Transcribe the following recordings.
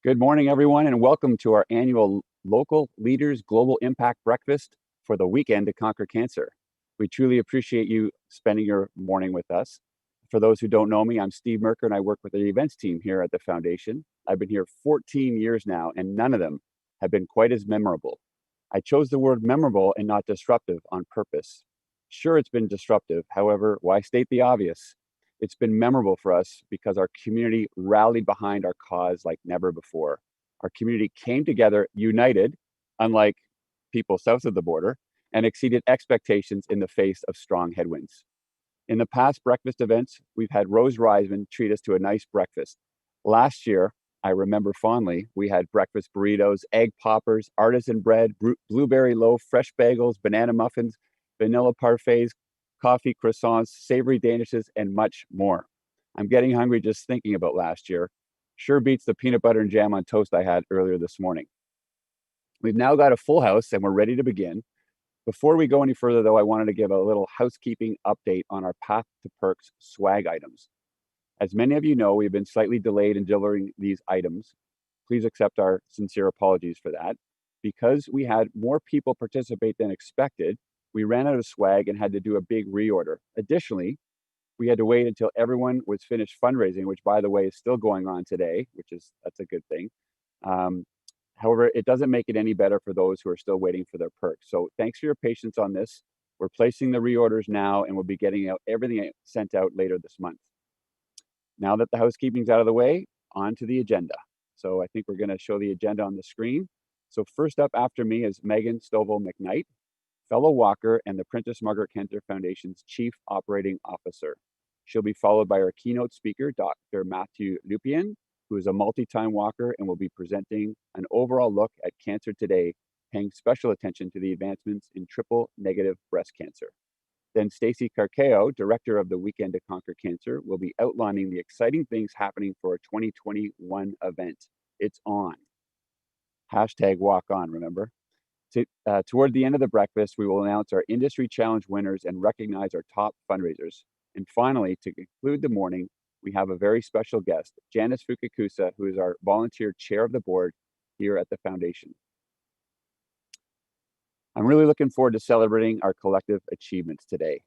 Good morning, everyone, and welcome to our annual Local Leaders Global Impact Breakfast for the weekend to conquer cancer. We truly appreciate you spending your morning with us. For those who don't know me, I'm Steve Merker, and I work with the events team here at the foundation. I've been here 14 years now, and none of them have been quite as memorable. I chose the word memorable and not disruptive on purpose. Sure, it's been disruptive. However, why state the obvious? It's been memorable for us because our community rallied behind our cause like never before. Our community came together united, unlike people south of the border, and exceeded expectations in the face of strong headwinds. In the past breakfast events, we've had Rose Reisman treat us to a nice breakfast. Last year, I remember fondly, we had breakfast burritos, egg poppers, artisan bread, blueberry loaf, fresh bagels, banana muffins, vanilla parfaits, coffee croissants, savory danishes, and much more. I'm getting hungry just thinking about last year. Sure beats the peanut butter and jam on toast I had earlier this morning. We've now got a full house and we're ready to begin. Before we go any further, though, I wanted to give a little housekeeping update on our Path to Perks swag items. As many of you know, we've been slightly delayed in delivering these items. Please accept our sincere apologies for that. Because we had more people participate than expected, we ran out of swag and had to do a big reorder. Additionally, we had to wait until everyone was finished fundraising, which, by the way, is still going on today, that's a good thing. However, it doesn't make it any better for those who are still waiting for their perks. So thanks for your patience on this. We're placing the reorders now, and we'll be getting out everything sent out later this month. Now that the housekeeping's out of the way, on to the agenda. So I think we're going to show the agenda on the screen. So first up after me is Megan Stovall-McKnight, fellow walker and the Princess Margaret Cancer Foundation's Chief Operating Officer. She'll be followed by our keynote speaker, Dr. Mathieu Lupien, who is a multi-time walker and will be presenting an overall look at cancer today, paying special attention to the advancements in triple-negative breast cancer. Then Stacey Carcao, director of the Weekend to Conquer Cancer, will be outlining the exciting things happening for our 2021 event. It's on. Hashtag walk on, remember? Toward the end of the breakfast, we will announce our industry challenge winners and recognize our top fundraisers. And finally, to conclude the morning, we have a very special guest, Janice Fukakusa, who is our volunteer chair of the board here at the foundation. I'm really looking forward to celebrating our collective achievements today.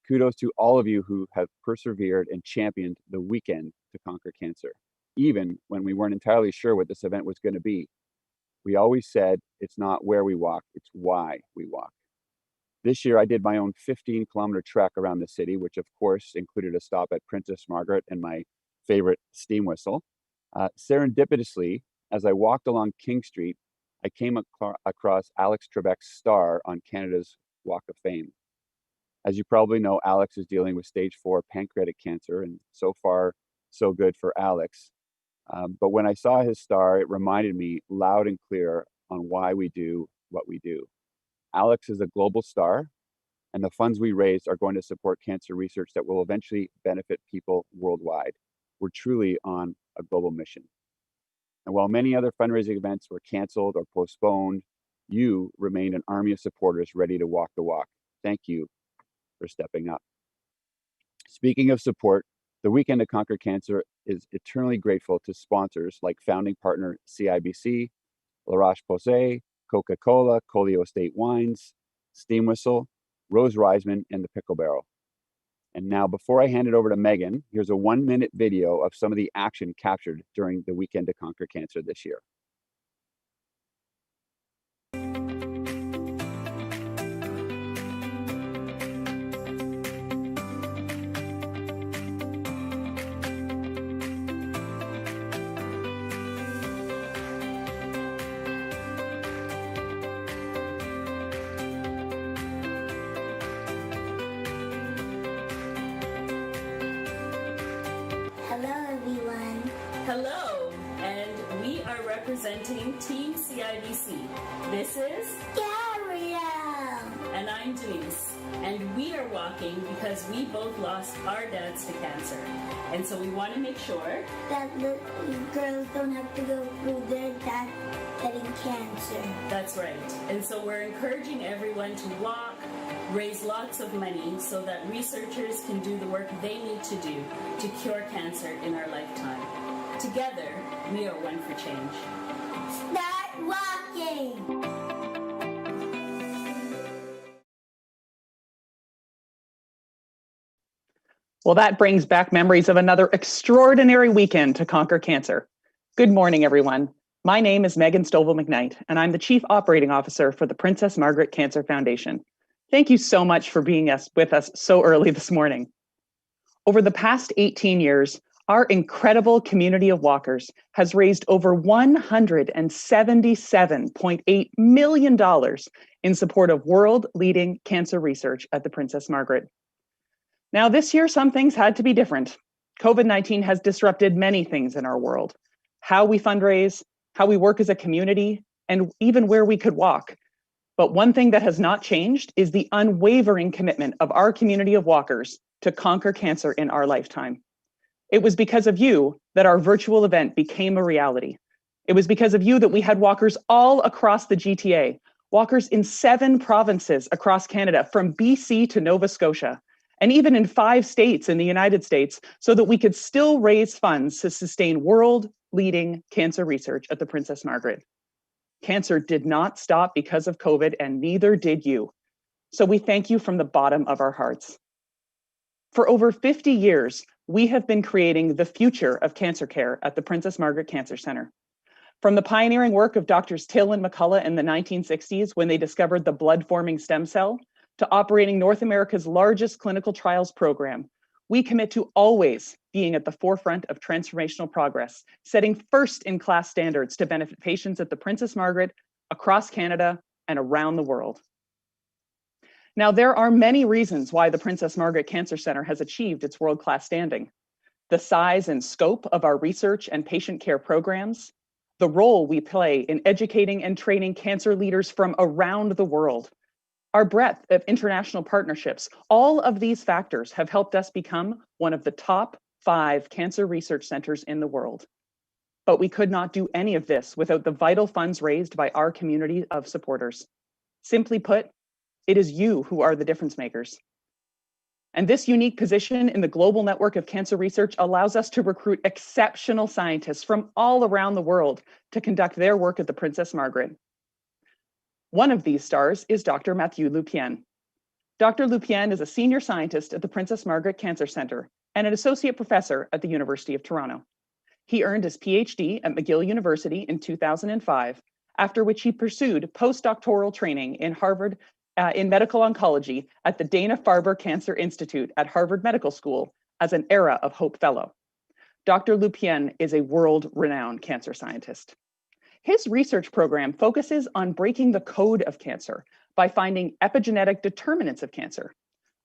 Kudos to all of you who have persevered and championed the Weekend to Conquer Cancer, even when we weren't entirely sure what this event was going to be. We always said it's not where we walk, it's why we walk. This year, I did my own 15-kilometer trek around the city, which of course included a stop at Princess Margaret and my favorite steam whistle. Serendipitously, as I walked along King Street, I came across Alex Trebek's star on Canada's Walk of Fame. As you probably know, Alex is dealing with stage 4 pancreatic cancer, and so far, so good for Alex. But when I saw his star, it reminded me loud and clear on why we do what we do. Alex is a global star, and the funds we raise are going to support cancer research that will eventually benefit people worldwide. We're truly on a global mission. And while many other fundraising events were canceled or postponed, you remained an army of supporters ready to walk the walk. Thank you for stepping up. Speaking of support, the Weekend to Conquer Cancer is eternally grateful to sponsors like founding partner CIBC, La Roche-Posay, Coca-Cola, Colio Estate Wines, Steam Whistle, Rose Reisman, and the Pickle Barrel. And now, before I hand it over to Megan, here's a 1-minute video of some of the action captured during the Weekend to Conquer Cancer this year. Hello, and we are representing Team CIBC. This is Gabrielle, and I'm Denise, and we are walking because we both lost our dads to cancer, and so we want to make sure that the girls don't have to go through their dad getting cancer. That's right, and so we're encouraging everyone to walk, raise lots of money so that researchers can do the work they need to do to cure cancer in our lifetime. Together, We are one for change. Start walking. Well, that brings back memories of another extraordinary weekend to conquer cancer. Good morning, everyone. My name is Megan Stovall-McKnight, and I'm the Chief Operating Officer for the Princess Margaret Cancer Foundation. Thank you so much for being with us so early this morning. Over the past 18 years, our incredible community of walkers has raised over $177.8 million in support of world-leading cancer research at the Princess Margaret. Now, this year, some things had to be different. COVID-19 has disrupted many things in our world: how we fundraise, how we work as a community, and even where we could walk. But one thing that has not changed is the unwavering commitment of our community of walkers to conquer cancer in our lifetime. It was because of you that our virtual event became a reality. It was because of you that we had walkers all across the GTA, walkers in 7 provinces across Canada, from BC to Nova Scotia, and even in 5 states in the United States, so that we could still raise funds to sustain world-leading cancer research at the Princess Margaret. Cancer did not stop because of COVID, and neither did you. So we thank you from the bottom of our hearts. For over 50 years, we have been creating the future of cancer care at the Princess Margaret Cancer Centre. From the pioneering work of Doctors Till and McCullough in the 1960s, when they discovered the blood-forming stem cell, to operating North America's largest clinical trials program, we commit to always being at the forefront of transformational progress, setting first-in-class standards to benefit patients at the Princess Margaret, across Canada, and around the world. Now, there are many reasons why the Princess Margaret Cancer Centre has achieved its world-class standing: the size and scope of our research and patient care programs, the role we play in educating and training cancer leaders from around the world, our breadth of international partnerships. All of these factors have helped us become one of the top 5 cancer research centers in the world. But we could not do any of this without the vital funds raised by our community of supporters. Simply put, it is you who are the difference makers. And this unique position in the global network of cancer research allows us to recruit exceptional scientists from all around the world to conduct their work at the Princess Margaret. One of these stars is Dr. Mathieu Lupien. Dr. Lupien is a senior scientist at the Princess Margaret Cancer Centre and an associate professor at the University of Toronto. He earned his PhD at McGill University in 2005, after which he pursued postdoctoral training in Harvard in medical oncology at the Dana-Farber Cancer Institute at Harvard Medical School as an Era of Hope Fellow. Dr. Lupien is a world-renowned cancer scientist. His research program focuses on breaking the code of cancer by finding epigenetic determinants of cancer.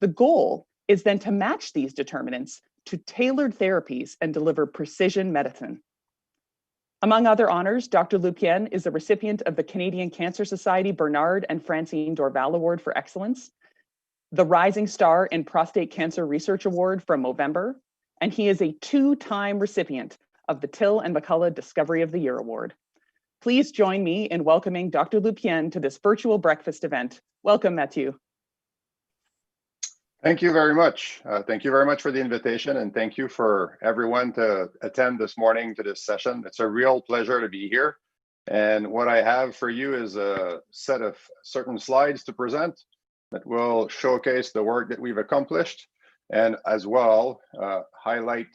The goal is then to match these determinants to tailored therapies and deliver precision medicine. Among other honors, Dr. Lupien is a recipient of the Canadian Cancer Society Bernard and Francine Dorval Award for Excellence, the Rising Star in Prostate Cancer Research Award from Movember, and he is a 2-time recipient of the Till and McCullough Discovery of the Year Award. Please join me in welcoming Dr. Lupien to this virtual breakfast event. Welcome, Mathieu. Thank you very much. Thank you very much for the invitation, and thank you for everyone to attend this morning to this session. It's a real pleasure to be here. And what I have for you is a set of certain slides to present that will showcase the work that we've accomplished, and as well highlight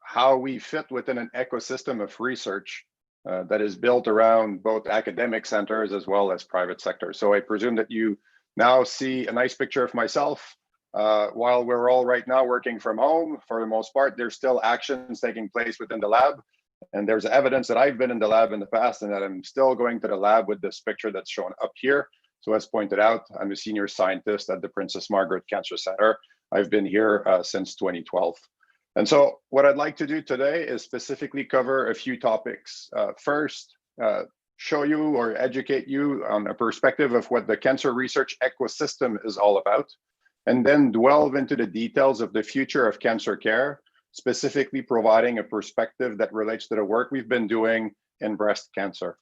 how we fit within an ecosystem of research that is built around both academic centers as well as private sector. So I presume that you now see a nice picture of myself. While we're all right now working from home, for the most part, there's still actions taking place within the lab. And there's evidence that I've been in the lab in the past and that I'm still going to the lab with this picture that's shown up here. So as pointed out, I'm a senior scientist at the Princess Margaret Cancer Centre. I've been here since 2012. And so what I'd like to do today is specifically cover a few topics. First, show you or educate you on a perspective of what the cancer research ecosystem is all about, and then delve into the details of the future of cancer care, specifically providing a perspective that relates to the work we've been doing in breast cancer.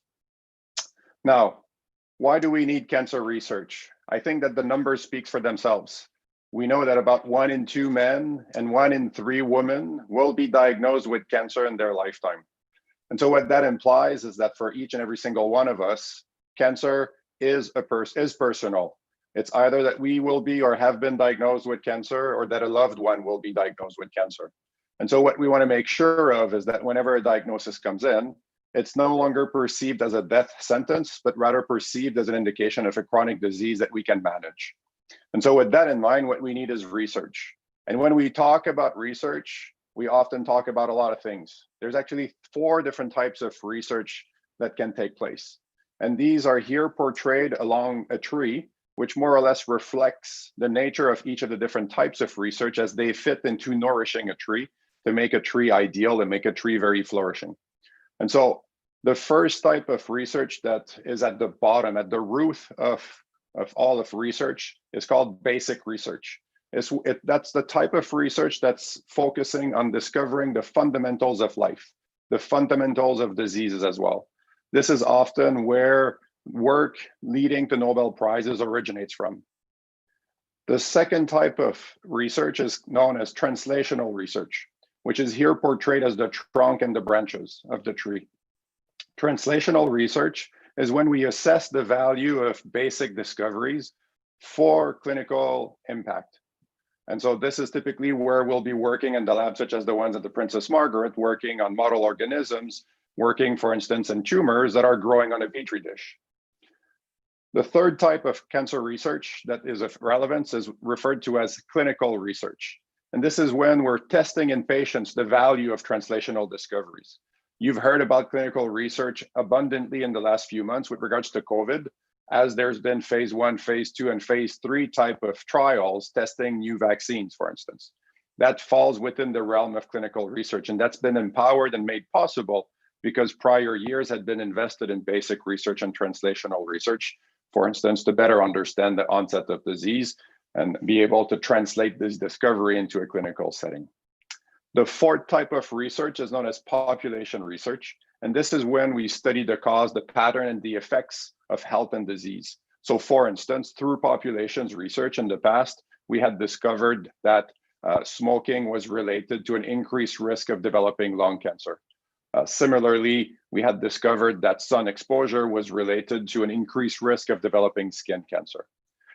Now, why do we need cancer research? I think that the numbers speak for themselves. We know that about 1 in 2 men and 1 in 3 women will be diagnosed with cancer in their lifetime. And so what that implies is that for each and every single one of us, cancer is personal. It's either that we will be or have been diagnosed with cancer, or that a loved one will be diagnosed with cancer. And so what we want to make sure of is that whenever a diagnosis comes in, it's no longer perceived as a death sentence, but rather perceived as an indication of a chronic disease that we can manage. And so with that in mind, what we need is research. And when we talk about research, we often talk about a lot of things. There's actually 4 different types of research that can take place. And these are here portrayed along a tree, which more or less reflects the nature of each of the different types of research as they fit into nourishing a tree to make a tree ideal and make a tree very flourishing. And so the first type of research that is at the bottom, at the root of all of research, is called basic research. That's the type of research that's focusing on discovering the fundamentals of life, the fundamentals of diseases as well. This is often where work leading to Nobel Prizes originates from. The second type of research is known as translational research, which is here portrayed as the trunk and the branches of the tree. Translational research is when we assess the value of basic discoveries for clinical impact. And so this is typically where we'll be working in the labs, such as the ones at the Princess Margaret, working on model organisms, working, for instance, in tumors that are growing on a petri dish. The third type of cancer research that is of relevance is referred to as clinical research. And this is when we're testing in patients the value of translational discoveries. You've heard about clinical research abundantly in the last few months with regards to COVID, as there's been phase 1, phase 2, and phase 3 type of trials testing new vaccines, for instance. That falls within the realm of clinical research, and that's been empowered and made possible because prior years had been invested in basic research and translational research, for instance, to better understand the onset of disease and be able to translate this discovery into a clinical setting. The fourth type of research is known as population research. And this is when we study the cause, the pattern, and the effects of health and disease. So for instance, through populations research in the past, we had discovered that smoking was related to an increased risk of developing lung cancer. Similarly, we had discovered that sun exposure was related to an increased risk of developing skin cancer.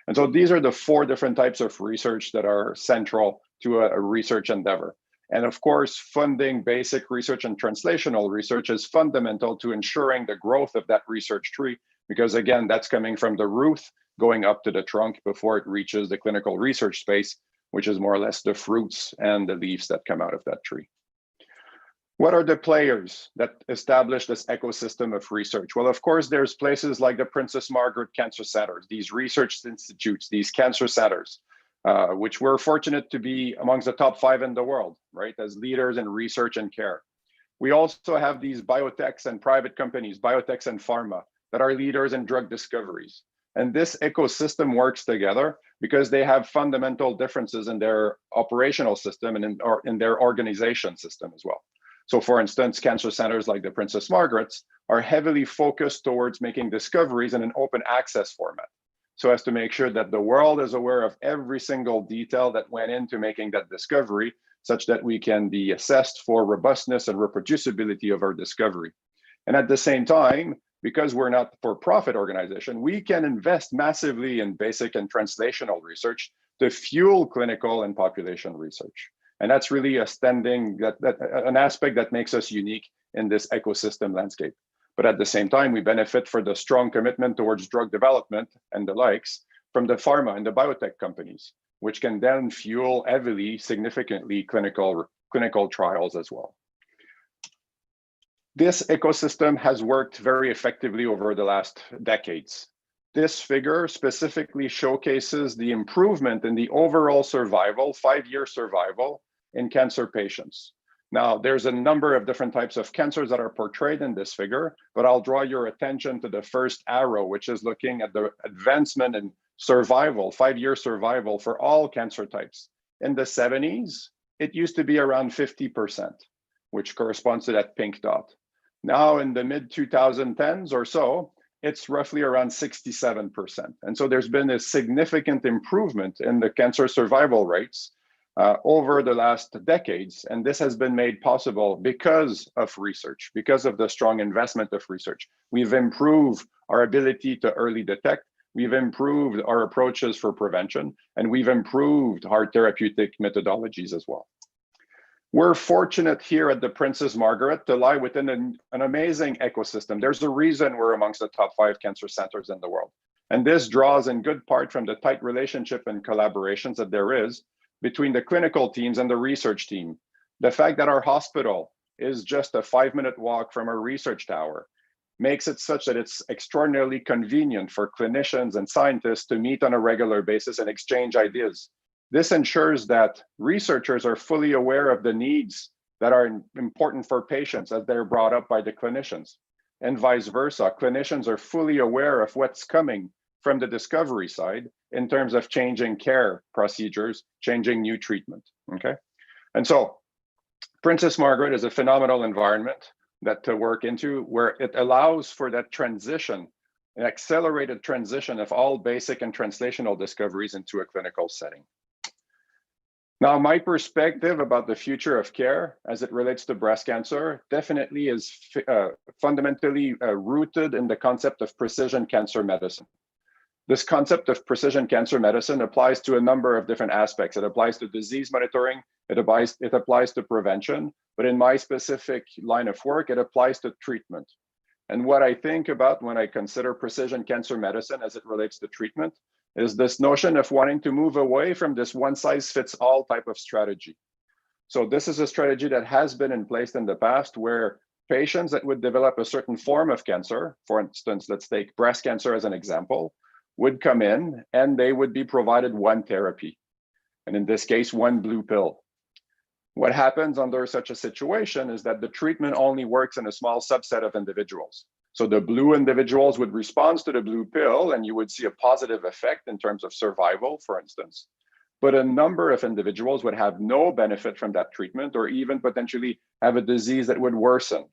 And so these are the 4 different types of research that are central to a research endeavor. And of course, funding basic research and translational research is fundamental to ensuring the growth of that research tree, because again, that's coming from the root going up to the trunk before it reaches the clinical research space, which is more or less the fruits and the leaves that come out of that tree. What are the players that establish this ecosystem of research? Well, of course, there's places like the Princess Margaret Cancer Centers, these research institutes, these cancer centers, which we're fortunate to be amongst the top 5 in the world, right, as leaders in research and care. We also have these biotechs and private companies, biotechs and pharma, that are leaders in drug discoveries. And this ecosystem works together because they have fundamental differences in their operational system and in their organization system as well. So for instance, cancer centers like the Princess Margaret's are heavily focused towards making discoveries in an open access format, so as to make sure that the world is aware of every single detail that went into making that discovery, such that we can be assessed for robustness and reproducibility of our discovery. And at the same time, because we're not a for-profit organization, we can invest massively in basic and translational research to fuel clinical and population research. And that's really an aspect that makes us unique in this ecosystem landscape. But at the same time, we benefit from the strong commitment towards drug development and the likes from the pharma and the biotech companies, which can then fuel heavily, significantly clinical trials as well. This ecosystem has worked very effectively over the last decades. This figure specifically showcases the improvement in the overall survival, 5-year survival in cancer patients. Now, there's a number of different types of cancers that are portrayed in this figure, but I'll draw your attention to the first arrow, which is looking at the advancement in survival, 5-year survival for all cancer types. In the 70s, it used to be around 50%, which corresponds to that pink dot. Now in the mid-2010s or so, it's roughly around 67%. And so there's been a significant improvement in the cancer survival rates over the last decades. And this has been made possible because of research, because of the strong investment of research. We've improved our ability to early detect, we've improved our approaches for prevention, and we've improved our therapeutic methodologies as well. We're fortunate here at the Princess Margaret to lie within an amazing ecosystem. There's a reason we're amongst the top 5 cancer centers in the world. And this draws in good part from the tight relationship and collaborations that there is between the clinical teams and the research team. The fact that our hospital is just a 5-minute walk from a research tower makes it such that it's extraordinarily convenient for clinicians and scientists to meet on a regular basis and exchange ideas. This ensures that researchers are fully aware of the needs that are important for patients as they're brought up by the clinicians, and vice versa. Clinicians are fully aware of what's coming from the discovery side in terms of changing care procedures, changing new treatment, okay? And so Princess Margaret is a phenomenal environment that to work into, where it allows for that transition, an accelerated transition of all basic and translational discoveries into a clinical setting. Now, my perspective about the future of care as it relates to breast cancer definitely is fundamentally rooted in the concept of precision cancer medicine. This concept of precision cancer medicine applies to a number of different aspects. It applies to disease monitoring, it applies to prevention, but in my specific line of work, it applies to treatment. And what I think about when I consider precision cancer medicine as it relates to treatment is this notion of wanting to move away from this one-size-fits-all type of strategy. So this is a strategy that has been in place in the past where patients that would develop a certain form of cancer, for instance, let's take breast cancer as an example, would come in and they would be provided one therapy. And in this case, one blue pill. What happens under such a situation is that the treatment only works in a small subset of individuals. So the blue individuals would respond to the blue pill and you would see a positive effect in terms of survival, for instance. But a number of individuals would have no benefit from that treatment or even potentially have a disease that would worsen.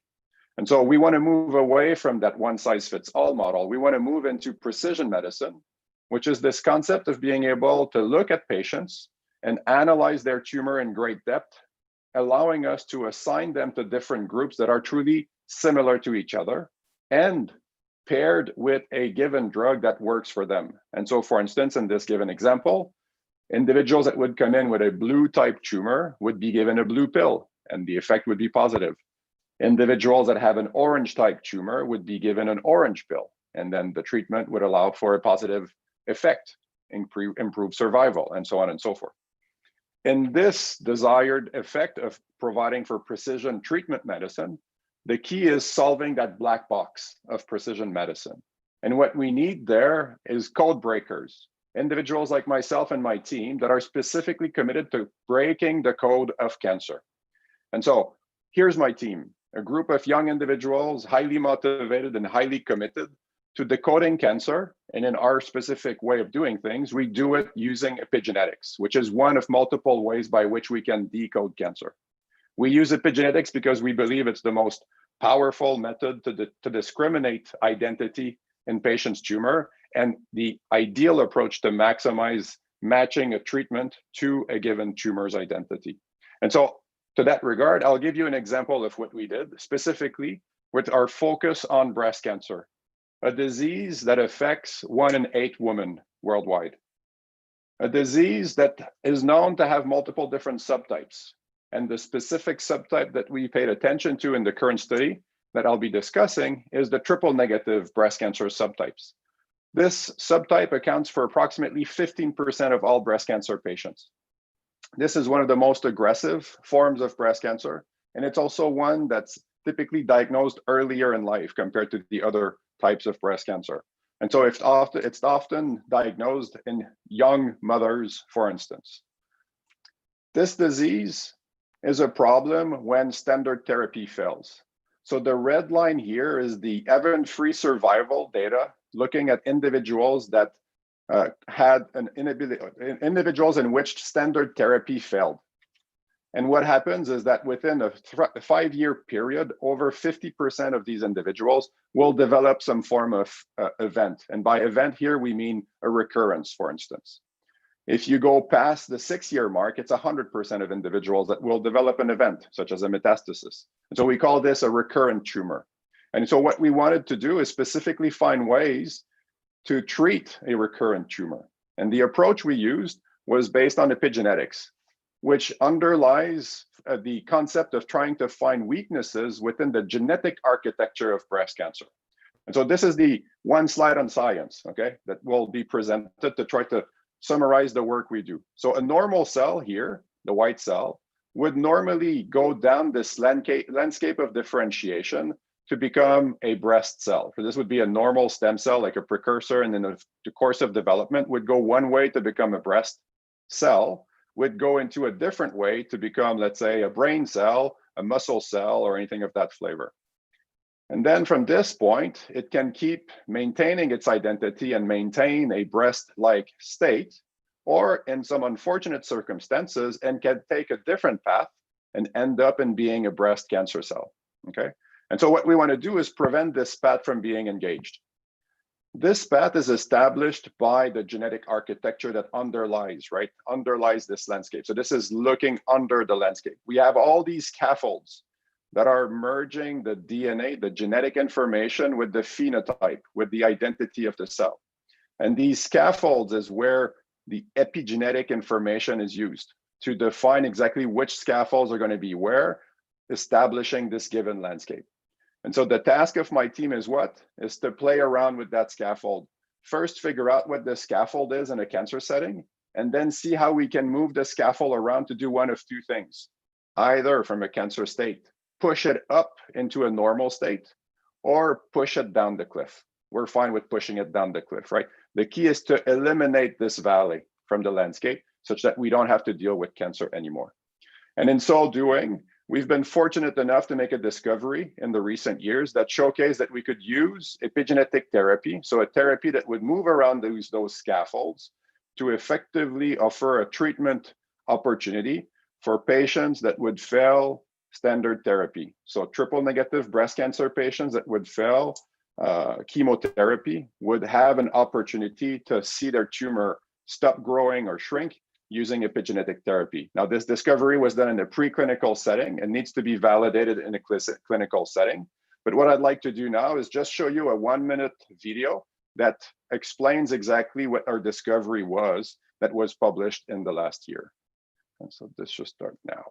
And so we want to move away from that one-size-fits-all model. We want to move into precision medicine, which is this concept of being able to look at patients and analyze their tumor in great depth, allowing us to assign them to different groups that are truly similar to each other and paired with a given drug that works for them. And so, for instance, in this given example, individuals that would come in with a blue type tumor would be given a blue pill and the effect would be positive. Individuals that have an orange type tumor would be given an orange pill, and then the treatment would allow for a positive effect, improve survival, and so on and so forth. In this desired effect of providing for precision treatment medicine, the key is solving that black box of precision medicine. And what we need there is code breakers, individuals like myself and my team that are specifically committed to breaking the code of cancer. And so here's my team. A group of young individuals, highly motivated and highly committed to decoding cancer. And in our specific way of doing things, we do it using epigenetics, which is one of multiple ways by which we can decode cancer. We use epigenetics because we believe it's the most powerful method to discriminate identity in patients' tumor and the ideal approach to maximize matching a treatment to a given tumor's identity. And so, to that regard, I'll give you an example of what we did, specifically with our focus on breast cancer, a disease that affects 1 in 8 women worldwide, a disease that is known to have multiple different subtypes. And the specific subtype that we paid attention to in the current study that I'll be discussing is the triple negative breast cancer subtypes. This subtype accounts for approximately 15% of all breast cancer patients. This is one of the most aggressive forms of breast cancer, and it's also one that's typically diagnosed earlier in life compared to the other types of breast cancer. And so it's often diagnosed in young mothers, for instance. This disease is a problem when standard therapy fails. So the red line here is the event-free survival data looking at individuals that had an inability, individuals in which standard therapy failed. And what happens is that within a 5-year period, over 50% of these individuals will develop some form of event. And by event here, we mean a recurrence, for instance. If you go past the 6-year mark, it's 100% of individuals that will develop an event, such as a metastasis. And so we call this a recurrent tumor. And so what we wanted to do is specifically find ways to treat a recurrent tumor. And the approach we used was based on epigenetics, which underlies the concept of trying to find weaknesses within the genetic architecture of breast cancer. And so this is the one slide on science, okay, that will be presented to try to summarize the work we do. So a normal cell here, the white cell, would normally go down this landscape of differentiation to become a breast cell. So this would be a normal stem cell, like a precursor, and in the course of development would go one way to become a breast cell, would go into a different way to become, let's say, a brain cell, a muscle cell, or anything of that flavor. And then from this point, it can keep maintaining its identity and maintain a breast-like state, or in some unfortunate circumstances, and can take a different path and end up in being a breast cancer cell, okay? And so what we want to do is prevent this path from being engaged. This path is established by the genetic architecture that underlies this landscape. So this is looking under the landscape. We have all these scaffolds that are merging the DNA, the genetic information, with the phenotype, with the identity of the cell. And these scaffolds is where the epigenetic information is used to define exactly which scaffolds are going to be where, establishing this given landscape. And so the task of my team is what? Is to play around with that scaffold. First, figure out what the scaffold is in a cancer setting, and then see how we can move the scaffold around to do one of two things. Either from a cancer state, push it up into a normal state, or push it down the cliff. We're fine with pushing it down the cliff, right? The key is to eliminate this valley from the landscape such that we don't have to deal with cancer anymore. And in so doing, we've been fortunate enough to make a discovery in the recent years that showcased that we could use epigenetic therapy, so a therapy that would move around those scaffolds to effectively offer a treatment opportunity for patients that would fail standard therapy. So triple negative breast cancer patients that would fail chemotherapy would have an opportunity to see their tumor stop growing or shrink using epigenetic therapy. Now, this discovery was done in a preclinical setting and needs to be validated in a clinical setting. But what I'd like to do now is just show you a 1-minute video that explains exactly what our discovery was that was published in the last year. And so this should start now.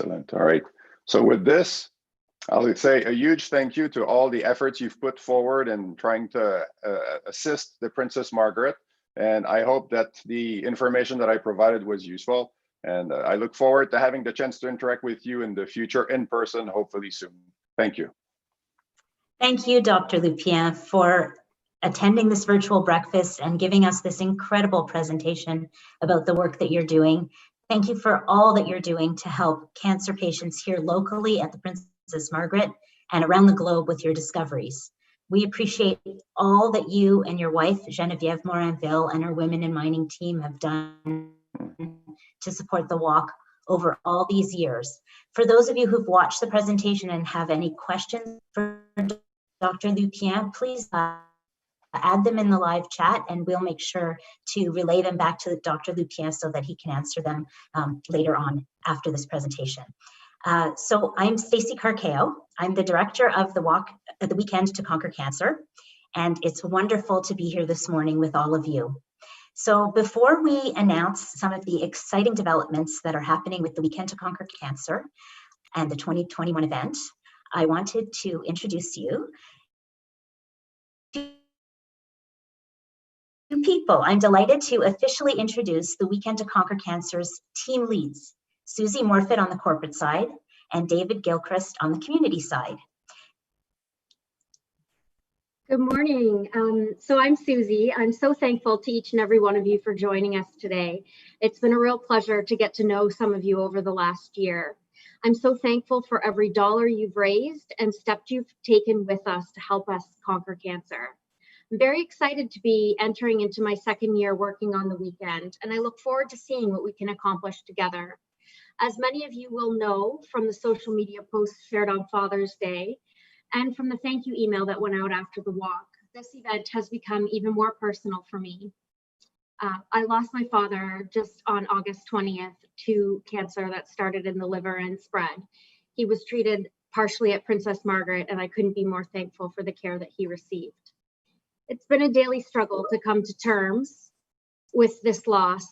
Excellent. All right. So with this, I would say a huge thank you to all the efforts you've put forward in trying to assist the Princess Margaret. And I hope that the information that I provided was useful. And I look forward to having the chance to interact with you in the future in person, hopefully soon. Thank you. Thank you, Dr. Lupien, for attending this virtual breakfast and giving us this incredible presentation about the work that you're doing. Thank you for all that you're doing to help cancer patients here locally at the Princess Margaret and around the globe with your discoveries. We appreciate all that you and your wife, Geneviève Morinville, and our Women in Mining team have done to support the walk over all these years. For those of you who've watched the presentation and have any questions for Dr. Lupien, please add them in the live chat and we'll make sure to relay them back to Dr. Lupien so that he can answer them later on after this presentation. So I'm Stacey Carcao. I'm the director of the Weekend to Conquer Cancer, and it's wonderful to be here this morning with all of you. So before we announce some of the exciting developments that are happening with the Weekend to Conquer Cancer, and the 2021 event, I wanted to introduce you to people. I'm delighted to officially introduce the Weekend to Conquer Cancer's team leads, Susie Morfitt on the corporate side and David Gilchrist on the community side. Good morning. So I'm Susie. I'm so thankful to each and every one of you for joining us today. It's been a real pleasure to get to know some of you over the last year. I'm so thankful for every dollar you've raised and steps you've taken with us to help us conquer cancer. I'm very excited to be entering into my second year working on the weekend, and I look forward to seeing what we can accomplish together. As many of you will know from the social media posts shared on Father's Day, and from the thank you email that went out after the walk, this event has become even more personal for me. I lost my father just on August 20th to cancer that started in the liver and spread. He was treated partially at Princess Margaret, and I couldn't be more thankful for the care that he received. It's been a daily struggle to come to terms with this loss,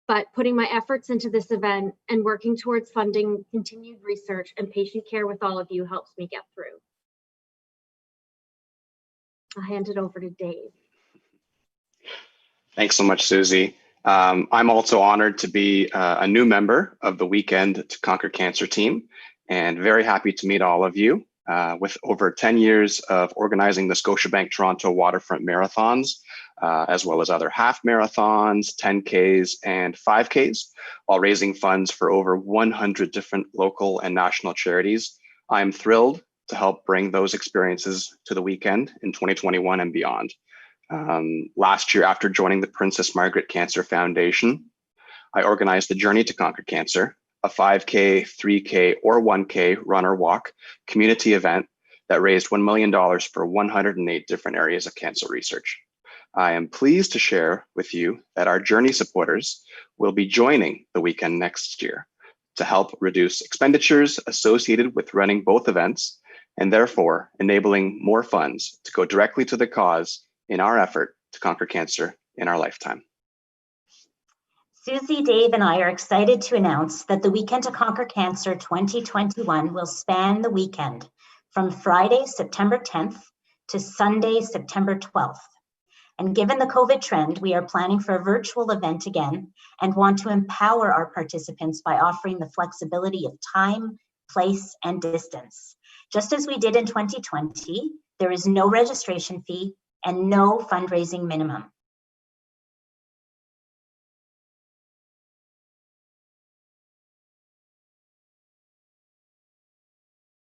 but putting my efforts into this event and working towards funding continued research and patient care with all of you helps me get through. I'll hand it over to Dave. Thanks so much, Susie. I'm also honored to be a new member of the Weekend to Conquer Cancer team, and very happy to meet all of you. With over 10 years of organizing the Scotiabank Toronto Waterfront Marathons, as well as other half marathons, 10Ks, and 5Ks, while raising funds for over 100 different local and national charities, I'm thrilled to help bring those experiences to the weekend in 2021 and beyond. Last year, after joining the Princess Margaret Cancer Foundation, I organized the Journey to Conquer Cancer, a 5K, 3K, or 1K run or walk community event that raised $1 million for 108 different areas of cancer research. I am pleased to share with you that our Journey supporters will be joining the weekend next year to help reduce expenditures associated with running both events, and therefore enabling more funds to go directly to the cause in our effort to conquer cancer in our lifetime. Susie, Dave, and I are excited to announce that the Weekend to Conquer Cancer 2021 will span the weekend from Friday, September 10th to Sunday, September 12th. And given the COVID trend, we are planning for a virtual event again and want to empower our participants by offering the flexibility of time, place, and distance. Just as we did in 2020, there is no registration fee and no fundraising minimum.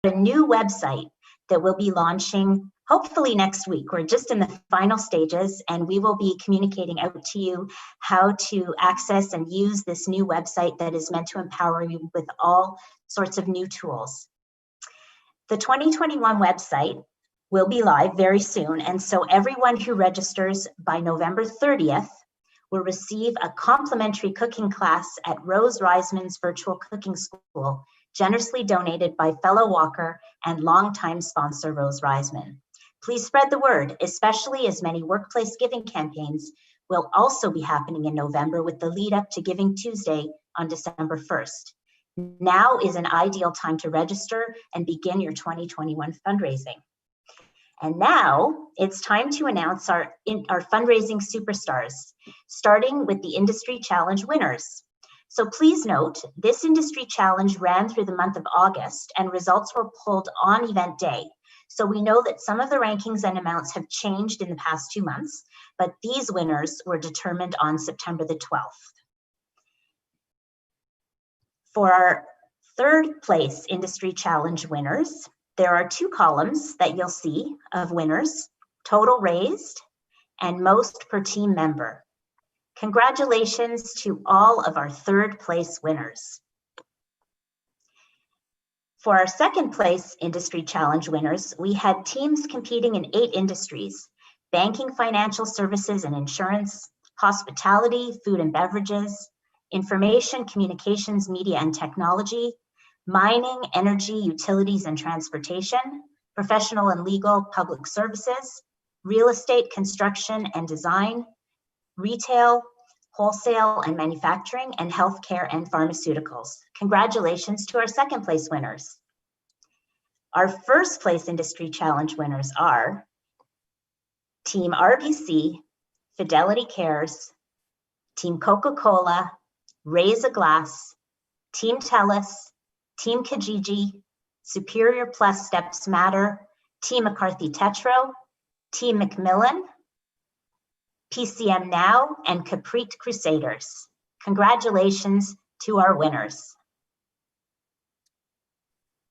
A new website that will be launching hopefully next week. We're just in the final stages, and we will be communicating out to you how to access and use this new website that is meant to empower you with all sorts of new tools. The 2021 website will be live very soon, and so everyone who registers by November 30th will receive a complimentary cooking class at Rose Reisman's Virtual Cooking School, generously donated by fellow walker and longtime sponsor Rose Reisman. Please spread the word, especially as many workplace giving campaigns will also be happening in November with the lead up to Giving Tuesday on December 1st. Now is an ideal time to register and begin your 2021 fundraising. And now it's time to announce our fundraising superstars, starting with the Industry Challenge winners. So please note, this Industry Challenge ran through the month of August and results were pulled on event day. So we know that some of the rankings and amounts have changed in the past 2 months, but these winners were determined on September the 12th. For our third place Industry Challenge winners, there are 2 columns that you'll see of winners: total raised and most per team member. Congratulations to all of our third place winners. For our second place Industry Challenge winners, we had teams competing in 8 industries: banking, financial services and insurance, hospitality, food and beverages, information, communications, media and technology, mining, energy, utilities and transportation, professional and legal public services, real estate, construction and design, retail, wholesale and manufacturing, and healthcare and pharmaceuticals. Congratulations to our second place winners. Our first place industry challenge winners are Team RBC, Fidelity Cares, Team Coca-Cola, Raise a Glass, Team TELUS, Team Kijiji, Superior Plus Steps Matter, Team McCarthy Tetro, Team Macmillan, PCM Now, and Caprit Crusaders. Congratulations to our winners.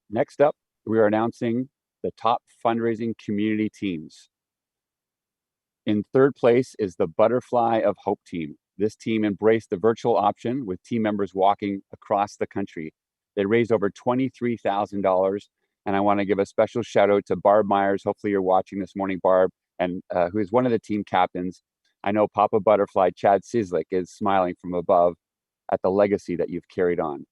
Next up, we are announcing the top fundraising community teams. In third place is the Butterfly of Hope team. This team embraced the virtual option with team members walking across the country. They raised over $23,000. And I want to give a special shout out to Barb Myers. Hopefully you're watching this morning, Barb, and who is one of the team captains. I know Papa Butterfly, Chad Sislik, is smiling from above at the legacy that you've carried on.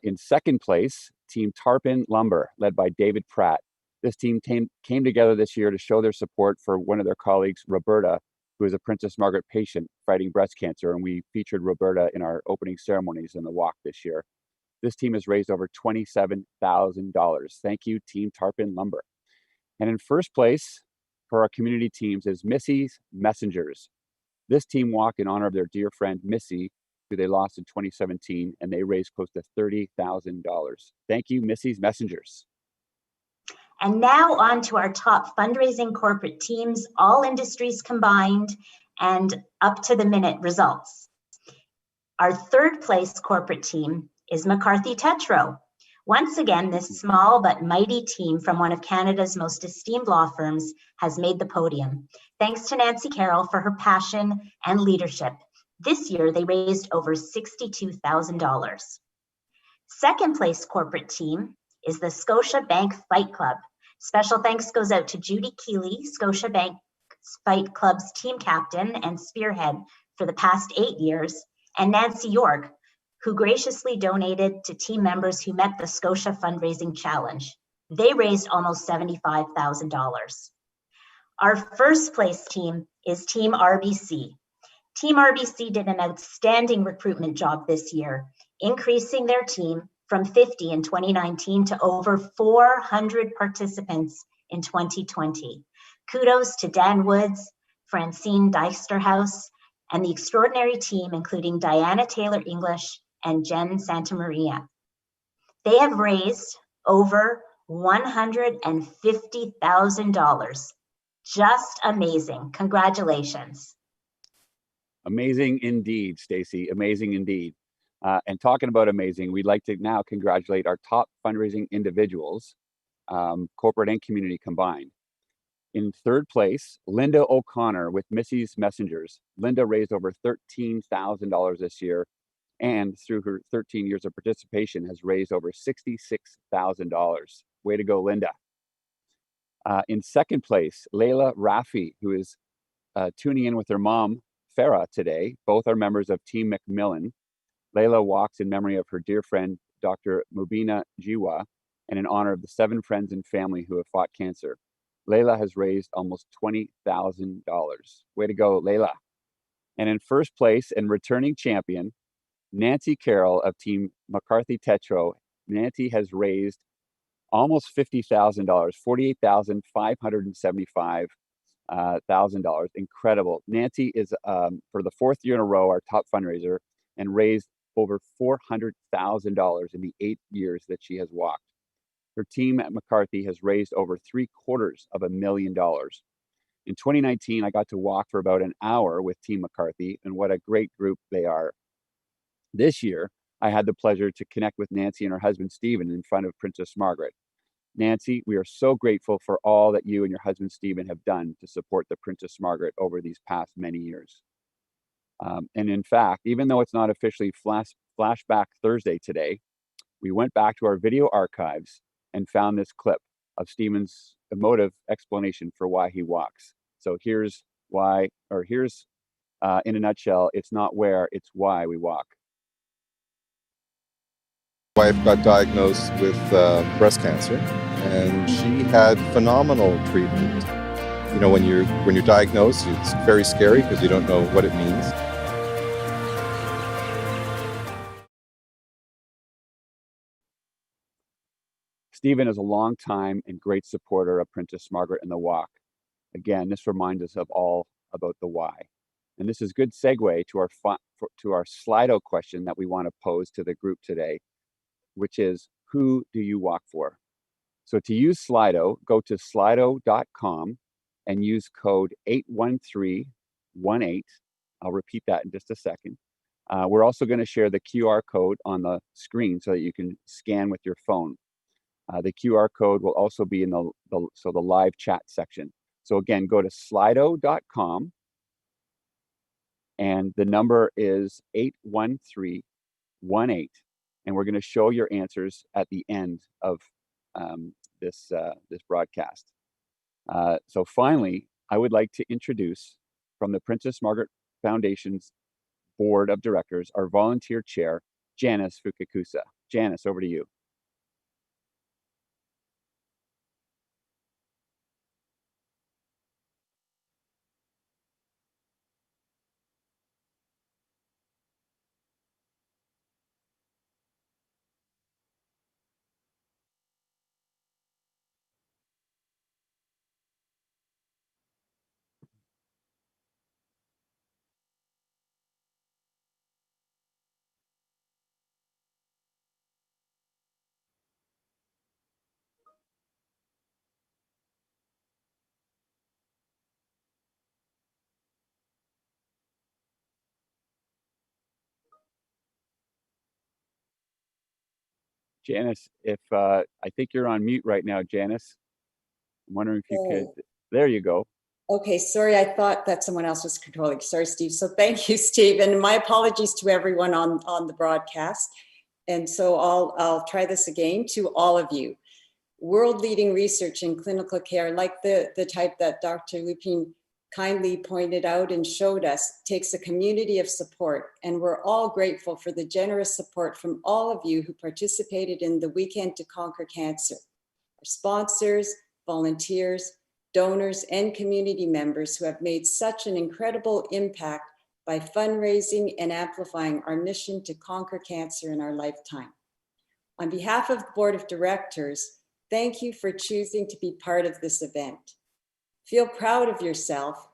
In second place, Team Tarpon Lumber, led by David Pratt. This team came together this year to show their support for one of their colleagues, Roberta, who is a Princess Margaret patient fighting breast cancer. And we featured Roberta in our opening ceremonies in the walk this year. This team has raised over $27,000. Thank you, Team Tarpon Lumber. And in first place for our community teams is Missy's Messengers. This team walked in honor of their dear friend, Missy, who they lost in 2017, and they raised close to $30,000. Thank you, Missy's Messengers. And now on to our top fundraising corporate teams, all industries combined, and up to the minute results. Our third place corporate team is McCarthy Tetro. Once again, this small but mighty team from one of Canada's most esteemed law firms has made the podium. Thanks to Nancy Carroll for her passion and leadership. This year, they raised over $62,000. Second place corporate team is the Scotiabank Fight Club. Special thanks goes out to Judy Keeley, Scotiabank Fight Club's team captain and spearhead for the past 8 years, and Nancy York, who graciously donated to team members who met the Scotia Fundraising Challenge. They raised almost $75,000. Our first place team is Team RBC. Team RBC did an outstanding recruitment job this year, increasing their team from 50 in 2019 to over 400 participants in 2020. Kudos to Dan Woods, Francine Dijksterhouse, and the extraordinary team, including Diana Taylor English and Jen Santamaria. They have raised over $150,000. Just amazing. Congratulations. Amazing indeed, Stacy. Amazing indeed. And talking about amazing, we'd like to now congratulate our top fundraising individuals, corporate and community combined. In third place, Linda O'Connor with Missy's Messengers. Linda raised over $13,000 this year, and through her 13 years of participation has raised over $66,000. Way to go, Linda. In second place, Layla Rafi, who is tuning in with her mom, Farah, today. Both are members of Team Macmillan. Layla walks in memory of her dear friend, Dr. Mubina Jiwa, and in honor of the 7 friends and family who have fought cancer. Layla has raised almost $20,000. Way to go, Layla. And in first place and returning champion, Nancy Carroll of Team McCarthy Tetro. Nancy has raised almost $50,000, $48,575,000. Incredible. Nancy is, for the 4th year in a row, our top fundraiser and raised over $400,000 in the 8 years that she has walked. Her team at McCarthy has raised over $750,000. In 2019, I got to walk for about an hour with Team McCarthy, and what a great group they are. This year, I had the pleasure to connect with Nancy and her husband, Stephen, in front of Princess Margaret. Nancy, we are so grateful for all that you and your husband, Stephen, have done to support the Princess Margaret over these past many years. And in fact, even though it's not officially Flashback Thursday today, we went back to our video archives and found this clip of Stephen's emotive explanation for why he walks. So here's why, or here's in a nutshell, it's not where, it's why we walk. My wife got diagnosed with breast cancer, and she had phenomenal treatment. You know, when you're diagnosed, it's very scary because you don't know what it means. Stephen is a long time and great supporter of Princess Margaret and the walk. Again, this reminds us of all about the why. And this is good segue to our Slido question that we want to pose to the group today, which is, who do you walk for? So to use Slido, go to slido.com and use code 81318. I'll repeat that in just a second. We're also going to share the QR code on the screen so that you can scan with your phone. The QR code will also be in the live chat section. So again, go to slido.com and the number is 81318. And we're going to show your answers at the end of this broadcast. So finally, I would like to introduce from the Princess Margaret Foundation's Board of Directors, our volunteer chair, Janice Fukakusa. Janice, over to you. Janice, if I think you're on mute right now, Janice. I'm wondering if you could, there you go. Okay, sorry, I thought that someone else was controlling. Sorry, Steve. So thank you, Steve, and my apologies to everyone on the broadcast. And so I'll try this again to all of you. World-leading research in clinical care, like the type that Dr. Lupien kindly pointed out and showed us, takes a community of support. And we're all grateful for the generous support from all of you who participated in the Weekend to Conquer Cancer. Our sponsors, volunteers, donors, and community members who have made such an incredible impact by fundraising and amplifying our mission to conquer cancer in our lifetime. On behalf of the Board of Directors, thank you for choosing to be part of this event. Feel proud of yourself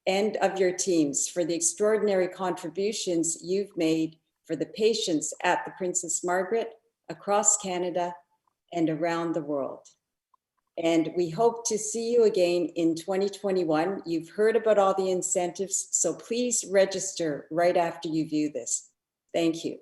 and of your teams for the extraordinary contributions you've made for the patients at the Princess Margaret, across Canada, and around the world. And we hope to see you again in 2021. You've heard about all the incentives, so please register right after you view this. Thank you.